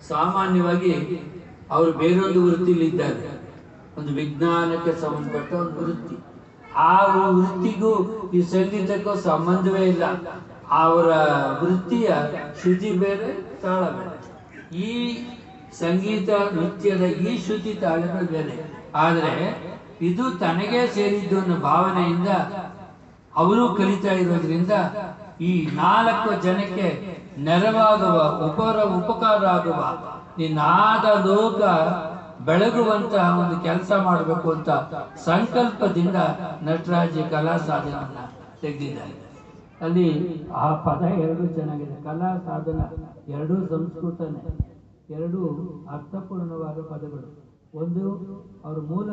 ಸಾಮಾನ್ಯವಾಗಿ ಅವರು ಬೇರೊಂದು ವೃತ್ತಿಲಿದ್ದಾರೆ. ಒಂದು ವಿಜ್ಞಾನಕ್ಕೆ ಸಂಬಂಧಪಟ್ಟ ಒಂದು ವೃತ್ತಿ. ಆ ವೃತ್ತಿಗೂ ಈ ಸಂಗೀತಕ್ಕೂ ಸಂಬಂಧವೇ ಇಲ್ಲ. ಅವರ ವೃತ್ತಿಯ ಶ್ರುತಿ ಬೇರೆ, ತಾಳ ಬೇರೆ. ಈ ಸಂಗೀತ ನೃತ್ಯದ ಈ ಶ್ರುತಿ ತಾಳಗಳು ಬೇರೆ. ಆದರೆ ಇದು ತನಗೆ ಸೇರಿದ್ದು ಅನ್ನೋ ಭಾವನೆಯಿಂದ ಅವರು ಕಲಿತಾ ಇರೋದ್ರಿಂದ ಈ 4 ಜನಕ್ಕೆ ನೆರವಾಗುವ ಉಪಕಾರ ಆಗುವ ಈ ನಾದ ಲೋಕ ಬೆಳಗುವಂತಹ ಒಂದು ಕೆಲಸ ಮಾಡಬೇಕು ಅಂತ ಸಂಕಲ್ಪದಿಂದ ನಟರಾಜ ಕಲಾ ಸಾಧನವನ್ನ ತೆಗೆದಿದ್ದಾರೆ. ಅಲ್ಲಿ ಆ ಪದ ಎರಡು ಚೆನ್ನಾಗಿದೆ. ಕಲಾ ಸಾಧನ ಎರಡೂ ಸಂಸ್ಕೃತನೇ, ಎರಡೂ ಅರ್ಥಪೂರ್ಣವಾದ ಪದಗಳು. ಒಂದು ಅವ್ರ ಮೂಲ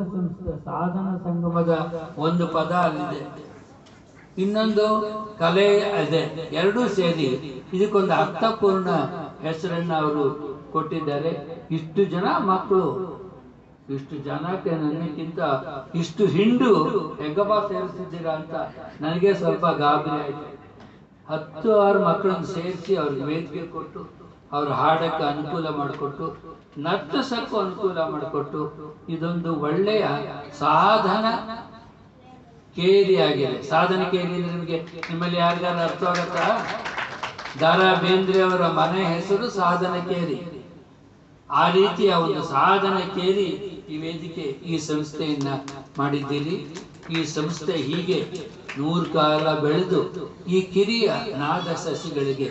ಸಾಧನ ಸಂಗಮದ ಒಂದು ಪದ ಅಲ್ಲಿದೆ, ಇನ್ನೊಂದು ಕಲೆ ಇದೆ. ಎರಡೂ ಸೇರಿ ಇದಕ್ಕೊಂದು ಅರ್ಥಪೂರ್ಣ ಹೆಸರನ್ನ ಅವರು ಕೊಟ್ಟಿದ್ದಾರೆ. ಇಷ್ಟು ಜನ ಮಕ್ಕಳು, ಇಷ್ಟು ಜನಕ್ಕೆ ನನಗಿಂತ ಇಷ್ಟು ಹಿಂಡು ಹೆಗ್ಗಬ ಸೇರಿಸಿದ್ದೀರಾ ಅಂತ ನನಗೆ ಸ್ವಲ್ಪ ಗಾಬರಿ ಆಯ್ತು. 10-6 ಮಕ್ಕಳನ್ನು ಸೇರಿಸಿ ಅವ್ರಿಗೆ ವೇದಿಕೆ ಕೊಟ್ಟು, ಅವ್ರ ಹಾಡಕ್ಕೆ ಅನುಕೂಲ ಮಾಡಿಕೊಟ್ಟು, ನರ್ತಿಸಕ್ಕೂ ಅನುಕೂಲ ಮಾಡಿಕೊಟ್ಟು, ಇದೊಂದು ಒಳ್ಳೆಯ ಸಾಧನ ಕೇರಿ ಆಗಿದೆ. ಸಾಧನ ಕೇರಿ ಅಂದ್ರೆ ನಿಮಗೆ ನಿಮ್ಮಲ್ಲಿ ಯಾರಿಗಾರು ಅರ್ಥ ಆಗತ್ತಾ? ದಾರಾ ಬೇಂದ್ರೆ ಅವರ ಮನೆ ಹೆಸರು ಸಾಧನ ಕೇರಿ. ಆ ರೀತಿಯ ಒಂದು ಸಾಧನ ಕೇರಿ ಈ ವೇದಿಕೆ, ಈ ಸಂಸ್ಥೆಯನ್ನ ಮಾಡಿದ್ದೀರಿ. ಈ ಸಂಸ್ಥೆ ಹೀಗೆ 100 ಕಾಲ ಬೆಳೆದು ಈ ಕಿರಿಯ ನಾದ ಸಸಿಗಳಿಗೆ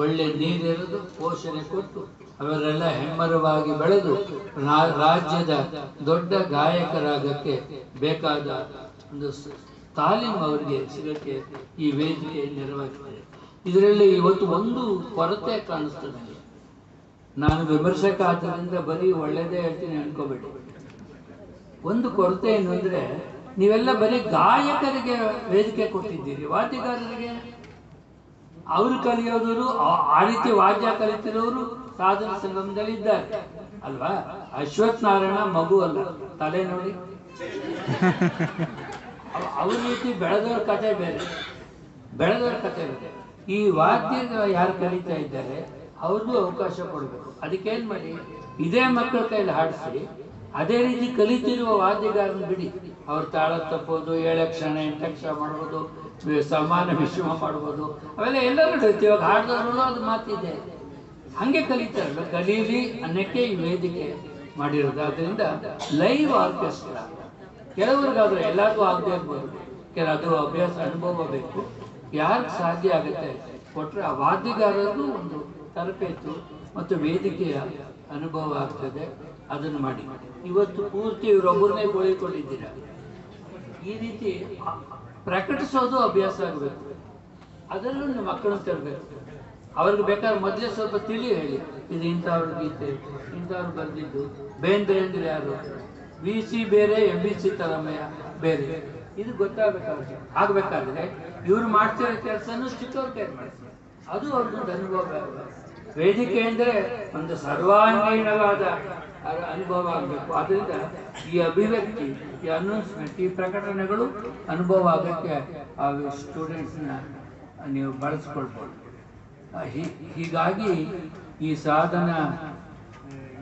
ಒಳ್ಳೆ ನೀರೆರೆದು ಪೋಷಣೆ ಕೊಟ್ಟು ಅವರೆಲ್ಲ ಹೆಮ್ಮರವಾಗಿ ಬೆಳೆದು ರಾಜ್ಯದ ದೊಡ್ಡ ಗಾಯಕರಾಗಕ್ಕೆ ಬೇಕಾದ ಒಂದು ತಾಲೀಮ್ ಅವರಿಗೆ ಸಿಗಕ್ಕೆ ಈ ವೇದಿಕೆ ನೆರವಾಗಿದೆ. ಇದರಲ್ಲಿ ಇವತ್ತು ಒಂದು ಕೊರತೆ ಕಾಣಿಸ್ತದೆ. ನಾನು ವಿಮರ್ಶಕ ಆದ್ದರಿಂದ ಬರೀ ಒಳ್ಳೆಯದೇ ಹೇಳ್ತೀನಿ ಅನ್ಕೋಬೇಡಿ. ಒಂದು ಕೊರತೆ ಏನು ಅಂದ್ರೆ, ನೀವೆಲ್ಲ ಬರೀ ಗಾಯಕರಿಗೆ ವೇದಿಕೆ ಕೊಟ್ಟಿದ್ದೀರಿ, ವಾದ್ಯಗಾರರಿಗೆ. ಅವರು ಕಲಿಯೋದರು, ಆ ರೀತಿ ವಾದ್ಯ ಕಲಿತಿರೋರು ಸಾಧನ ಸಂಗಮದಲ್ಲಿ ಇದ್ದಾರೆ ಅಲ್ವಾ? ಅಶ್ವಥ್ ನಾರಾಯಣ ಮಗು ಅಲ್ಲ, ತಲೆ ನೋಡಿ. ಅವ್ರ ರೀತಿ ಬೆಳೆದವ್ರ ಕಥೆ ಬೇರೆ, ಬೆಳೆದವ್ರ ಕಥೆ ಬೇರೆ. ಈ ವಾದ್ಯ ಯಾರು ಕಲಿತಾ ಇದ್ದಾರೆ ಅವ್ರಿಗೂ ಅವಕಾಶ ಕೊಡಬೇಕು. ಅದಕ್ಕೇನ್ ಮಾಡಿ, ಇದೇ ಮಕ್ಕಳ ಕೈಲಿ ಹಾಡಿಸಿ ಅದೇ ರೀತಿ ಕಲಿತಿರುವ ವಾದ್ಯಗಾರನ ಬಿಡಿ. ಅವ್ರ ತಾಳ ತಪ್ಪೋದು, 7 ಅಕ್ಷರ 8 ಅಕ್ಷರ ಮಾಡ್ಬೋದು, ಸಮಾನ ವಿಶ್ರಮ ಮಾಡ್ಬೋದು, ಅವೆಲ್ಲ ಎಲ್ಲರೂ ನಡೆಯುತ್ತೆ. ಇವಾಗ ಹಾಡಿದವರು ಅದು ಮಾತಿದೆ, ಹಂಗೆ ಕಲಿತಾರಲ್ಲ. ಕಲೀಲಿ ಅನ್ನಕ್ಕೆ ಈ ವೇದಿಕೆ ಮಾಡಿರೋದು. ಅದರಿಂದ ಲೈವ್ ಆರ್ಕೆಸ್ಟ್ರಾ ಕೆಲವ್ರಿಗಾದ್ರೂ, ಎಲ್ಲರಿಗೂ ಆಗದೆ ಇರ್ಬೋದು, ಅದು ಅಭ್ಯಾಸ ಅನುಭವ ಬೇಕು. ಯಾರಿಗೆ ಸಾಧ್ಯ ಆಗುತ್ತೆ ಕೊಟ್ಟರೆ ಆ ವಾದ್ಯಗಾರರಿಗೂ ಒಂದು ತರಬೇತಿ ಮತ್ತು ವೇದಿಕೆಯ ಅನುಭವ ಆಗ್ತದೆ. ಅದನ್ನು ಮಾಡಿ. ಇವತ್ತು ಪೂರ್ತಿ ಇವರೊಬ್ಬರನ್ನೇ ಗೋಳಿಕೊಂಡಿದ್ದೀರ. ಈ ರೀತಿ ಪ್ರಕಟಿಸೋದು ಅಭ್ಯಾಸ ಆಗಬೇಕು. ಅದರಲ್ಲೂ ನಿಮ್ಮ ಮಕ್ಕಳನ್ನು ತರಬೇಕು. ಅವ್ರಿಗೆ ಬೇಕಾದ್ರೆ ಮೊದಲೇ ಸ್ವಲ್ಪ ತಿಳಿ ಹೇಳಿ, ಇದು ಇಂಥವ್ರ ಗೀತೆ, ಇಂಥವ್ರು ಬರೆದಿದ್ದು. ಬೇಂದ್ರೆ ಅಂದ್ರೆ ಯಾರು, VC ಬೇರೆ, MBC ತರಮಯ್ಯ ಬೇರೆ, ಇದು ಗೊತ್ತಾಗಬೇಕಾದ್ರೆ. ಆಗ್ಬೇಕಾದ್ರೆ ಇವ್ರು ಮಾಡ್ತಿರೋ ಕೆಲಸನೂ ಸ್ಟಿಕ್ಕವ್ರ ಕೈ ಮಾಡ್ತಾರೆ. ಅದು ಅವ್ರಿಗೊಂದು ಅನುಭವ. ವೇದಿಕೆ ಅಂದ್ರೆ ಒಂದು ಸರ್ವಾಂಗೀಣವಾದ ಅನುಭವ ಆಗಬೇಕು. ಅದರಿಂದ ಈ ಅಭಿವ್ಯಕ್ತಿ, ಈ ಅನೌನ್ಸ್ಮೆಂಟ್, ಈ ಪ್ರಕಟಣೆಗಳು ಅನುಭವ ಆಗಕ್ಕೆ ಆ ಸ್ಟೂಡೆಂಟ್ಸ್ನ ನೀವು ಬಳಸ್ಕೊಳ್ಬೋದು. ಹೀಗಾಗಿ ಈ ಸಾಧನ,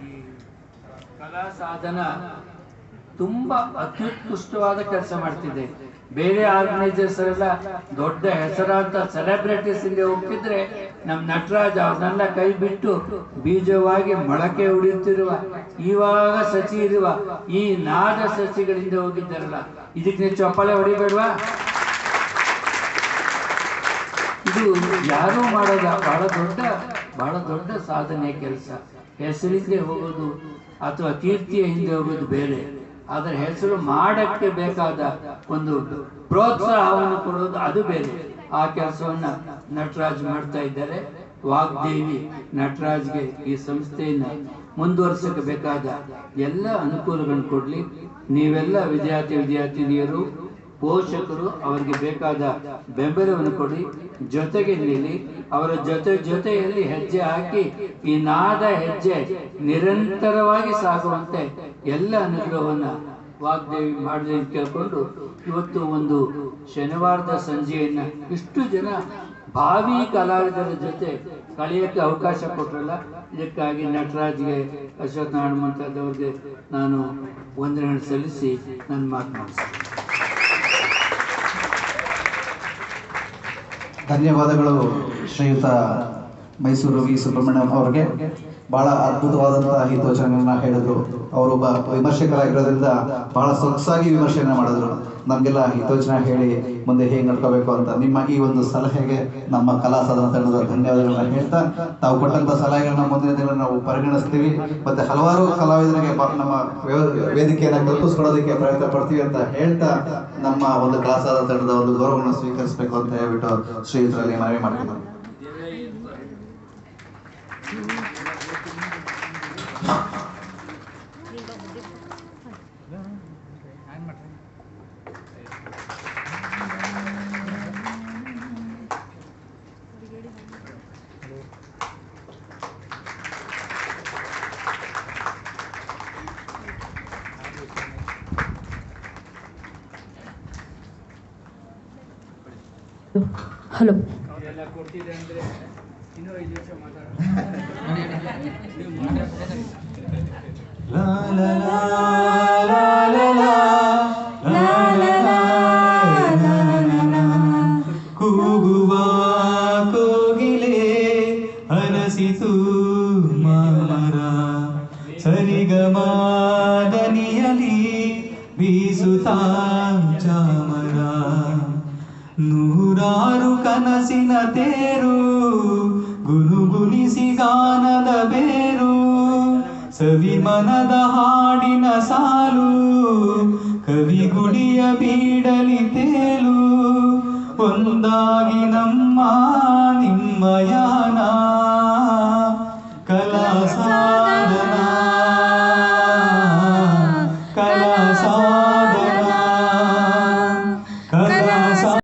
ಈ ಕಲಾ ಸಾಧನ ತುಂಬಾ ಅತ್ಯುತ್ಕೃಷ್ಟವಾದ ಕೆಲಸ ಮಾಡ್ತಿದೆ. ಬೇರೆ ಆರ್ಗನೈಸರ್ಸ್ ಎಲ್ಲ ದೊಡ್ಡ ಹೆಸರಾಂತ ಸೆಲೆಬ್ರಿಟೀಸ್ ಇಲ್ಲಿ ಹೋಗ್ತಿದ್ರೆ, ನಮ್ಮ ನಟರಾಜ್ ಅವ್ರನ್ನೆಲ್ಲ ಕೈ ಬಿಟ್ಟು ಬೀಜವಾಗಿ ಮೊಳಕೆ ಹೊಡೆಯುತ್ತಿರುವ, ಇವಾಗ ಸಸಿ ಇರುವ ಈ ನಾದ ಸಸಿಗಳಿಂದ ಹೋಗಿದ್ದಾರಲ್ಲ, ಇದಕ್ಕೆ ಚಪ್ಪಾಳೆ ಹೊಡಿಬೇಡ್ವಾ? ಇದು ಯಾರೂ ಮಾಡೋದ ಬಹಳ ದೊಡ್ಡ ಸಾಧನೆ ಕೆಲಸ. ಹೆಸರಿಗೆ ಹೋಗೋದು ಅಥವಾ ಕೀರ್ತಿಯ ಹಿಂದೆ ಹೋಗೋದು ಬೇರೆ. ಆದರೆ ಹೆಸರು ಮಾಡಕ್ಕೆ ಬೇಕಾದ ಒಂದು ಪ್ರೋತ್ಸಾಹವನ್ನು ಕೊಡೋದು ಅದು ಬೇರೆ. ಆ ಕೆಲಸವನ್ನ ನಟರಾಜ್ ಮಾಡ್ತಾ ಇದ್ದಾರೆ. ವಾಗ್ದೇವಿ ನಟರಾಜ್ಗೆ ಈ ಸಂಸ್ಥೆಯನ್ನ ಮುಂದುವರ್ಸಕ್ಕೆ ಬೇಕಾದ ಎಲ್ಲ ಅನುಕೂಲಗಳನ್ನು ಕೊಡ್ಲಿ. ನೀವೆಲ್ಲ ವಿದ್ಯಾರ್ಥಿನಿಯರು, ಪೋಷಕರು ಅವರಿಗೆ ಬೇಕಾದ ಬೆಂಬಲವನ್ನು ಕೊಡಿ, ಜೊತೆಗೆ ನಿಲ್ಲಿ. ಅವರ ಜೊತೆಯಲ್ಲಿ ಹೆಜ್ಜೆ ಹಾಕಿ ಈ ನಾದ ಹೆಜ್ಜೆ ನಿರಂತರವಾಗಿ ಸಾಗುವಂತೆ ಎಲ್ಲ ಅನುಗ್ರಹವನ್ನ ವಾಗ್ದೇವಿ ಮಾಡಲಿ ಅಂತ ಕೇಳ್ಕೊಂಡು, ಇವತ್ತು ಒಂದು ಶನಿವಾರದ ಸಂಜೆಯನ್ನ ಇಷ್ಟು ಜನ ಭಾವಿ ಕಲಾವಿದರ ಜೊತೆ ಕಳೆಯೋಕ್ಕೆ ಅವಕಾಶ ಕೊಟ್ಟರಲ್ಲ, ಇದಕ್ಕಾಗಿ ನಟರಾಜ್ಗೆ, ಅಶೋಕ್ ನಾರಾಯಣ ಮುಂತಾದವ್ರಿಗೆ ನಾನು ವಂದನೆಗಳನ್ನು ಸಲ್ಲಿಸಿ ನನ್ನ ಮಾತು ಮುಗಿಸ್ತೇನೆ. ಧನ್ಯವಾದಗಳು ಶ್ರೀಯುತ ಮೈಸೂರು ವಿ ಸುಬ್ರಹ್ಮಣ್ಯಂ ಅವರಿಗೆ. ಬಹಳ ಅದ್ಭುತವಾದಂತಹ ಹಿತವಚನಗಳನ್ನ ಹೇಳಿದ್ರು. ಅವರೊಬ್ಬ ವಿಮರ್ಶಕರಾಗಿರೋದ್ರಿಂದ ಬಹಳ ಸೊಗಸಾಗಿ ವಿಮರ್ಶೆಯನ್ನು ಮಾಡಿದ್ರು. ನಮಗೆಲ್ಲ ಹಿತವಚನ ಹೇಳಿ ಮುಂದೆ ಹೇಗೆ ನಡ್ಕೋಬೇಕು ಅಂತ ನಿಮ್ಮ ಈ ಒಂದು ಸಲಹೆಗೆ ನಮ್ಮ ಕಲಾ ಸಾಧನ ತಂಡದ ಧನ್ಯವಾದಗಳನ್ನ ಹೇಳ್ತಾ, ತಾವು ಕೊಟ್ಟಂತ ಸಲಹೆಗಳನ್ನ ಮುಂದಿನ ದಿನಗಳಲ್ಲಿ ನಾವು ಪರಿಗಣಿಸ್ತೀವಿ. ಮತ್ತೆ ಹಲವಾರು ಕಲಾವಿದರಿಗೆ ನಮ್ಮ ವೇದಿಕೆಯನ್ನು ಕಲ್ಪಿಸ್ಕೊಡೋದಕ್ಕೆ ಪ್ರಯತ್ನ ಪಡ್ತೀವಿ ಅಂತ ಹೇಳ್ತಾ, ನಮ್ಮ ಒಂದು ಕಲಾ ಸಾಧನ ತಂಡದ ಒಂದು ಗೌರವವನ್ನು ಸ್ವೀಕರಿಸಬೇಕು ಅಂತ ಹೇಳ್ಬಿಟ್ಟು ಶ್ರೀಯುತರಲ್ಲಿ ಮನವಿ ಮಾಡ್ತೀನಿ. ಹಲೋ, ಕೂಗುವ ಕೋಗಿಲೆ ಅರಸಿತು ಮಾಮರ, ಸರಿಗಮಾದನಿಯಲಿ ಬೀಸುತ್ತಾ ಚಾಮರ, ನೂರಾರು ಕನಸಿನ ತೇರು ಗುನುಗುನಿಸಿ ಗಾನದ ಬೇರು, ಸವಿಮನದ ಹಾಡಿನ ಸಾಲು ಕವಿಗುಡಿಯ ಬೀಡಲಿ ತೇಲು, ಒಂದಾಗಿ ನಮ್ಮ ನಿಮ್ಮಯಾನ ಕಲಾ